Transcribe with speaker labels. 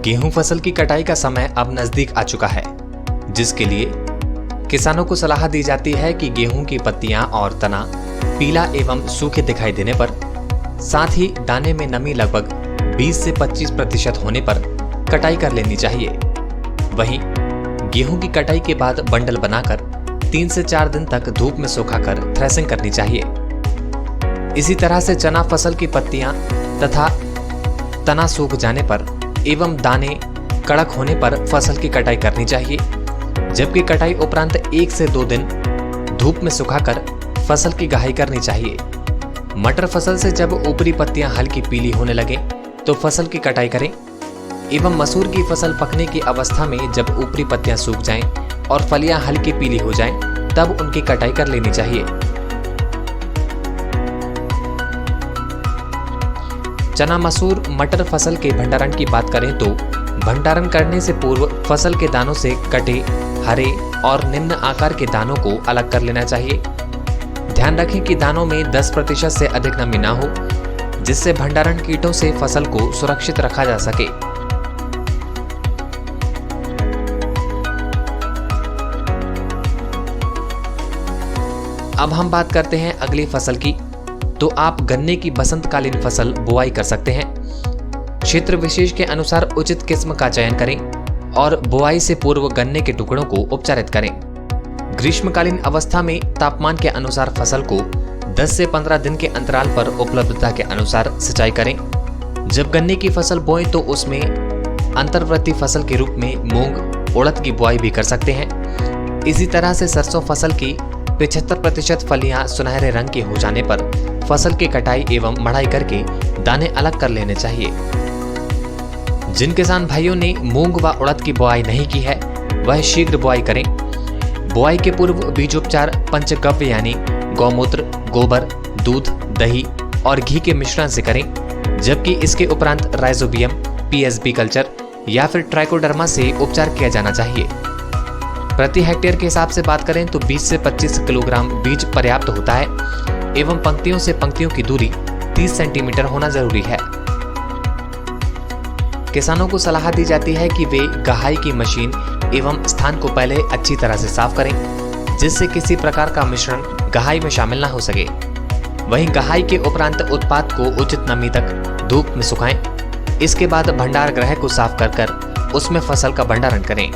Speaker 1: गेहूं फसल की कटाई का समय अब नजदीक आ चुका है, जिसके लिए किसानों को सलाह दी जाती है कि गेहूं की पत्तियां और तना पीला एवं सूखे दिखाई देने पर, साथ ही दाने में नमी लगभग 20 से 25% होने पर कटाई कर लेनी चाहिए। वहीं गेहूं की कटाई के बाद बंडल बनाकर 3 से 4 दिन तक धूप में सुखाकर थ्रेसिंग करनी चाहिए। इसी तरह से चना फसल की पत्तियां तथा तना सूख जाने पर एवं दाने कड़क होने पर फसल की कटाई करनी चाहिए, जबकि कटाई उपरांत 1 से 2 दिन धूप में सुखाकर फसल की गहाई करनी चाहिए। मटर फसल से जब ऊपरी पत्तियां हल्की पीली होने लगे तो फसल की कटाई करें एवं मसूर की फसल पकने की अवस्था में जब ऊपरी पत्तियां सूख जाएं और फलियां हल्की पीली हो जाएं, तब उनकी कटाई कर लेनी चाहिए। चना मसूर मटर फसल के भंडारण की बात करें तो भंडारण करने से पूर्व फसल के दानों से कटे हरे और निम्न आकार के दानों को अलग कर लेना चाहिए। ध्यान रखें कि दानों में 10% से अधिक नमी ना हो, जिससे भंडारण कीटों से फसल को सुरक्षित रखा जा सके। अब हम बात करते हैं अगली फसल की, तो आप गन्ने की बसंतकालीन फसल बुआई कर सकते हैं। क्षेत्र विशेष के अनुसार उचित किस्म का चयन करें और बुआई से पूर्व गन्ने के टुकड़ों को उपचारित करें। ग्रीष्मकालीन अवस्था में तापमान के अनुसार फसल को 10 से 15 दिन के अंतराल पर उपलब्धता के अनुसार सिंचाई करें। जब गन्ने की फसल बोएं तो उसमें अंतर्वर्ती फसल के रूप में मूंग उड़द की बुआई भी कर सकते हैं। इसी तरह से सरसों फसल की 75% फलियां सुनहरे रंग के हो जाने पर फसल की कटाई एवं मढ़ाई करके दाने अलग कर लेने चाहिए। जिन किसान भाइयों ने मूंग व उड़द की बुआई नहीं की है, वह शीघ्र बुआई करें। बुआई के पूर्व बीजोपचार पंचगव्य यानी गौमूत्र, गोबर, दूध, दही और घी के मिश्रण से करें, जबकि इसके उपरांत राइजोबियम, पीएसबी कल्चर या फिर ट्राइकोडर्मा से उपचार किया जाना चाहिए। प्रति हेक्टेयर के हिसाब से बात करें तो 20 से 25 किलोग्राम बीज पर्याप्त होता है एवं पंक्तियों से पंक्तियों की दूरी 30 सेंटीमीटर होना जरूरी है। किसानों को सलाह दी जाती है कि वे गहाई की मशीन एवं स्थान को पहले अच्छी तरह से साफ करें, जिससे किसी प्रकार का मिश्रण गहाई में शामिल न हो सके। वहीं गहाई के उपरांत उत्पाद को उचित नमी तक धूप में सुखाएं। इसके बाद भंडार गृह को साफ कर उसमें फसल का भंडारण करें।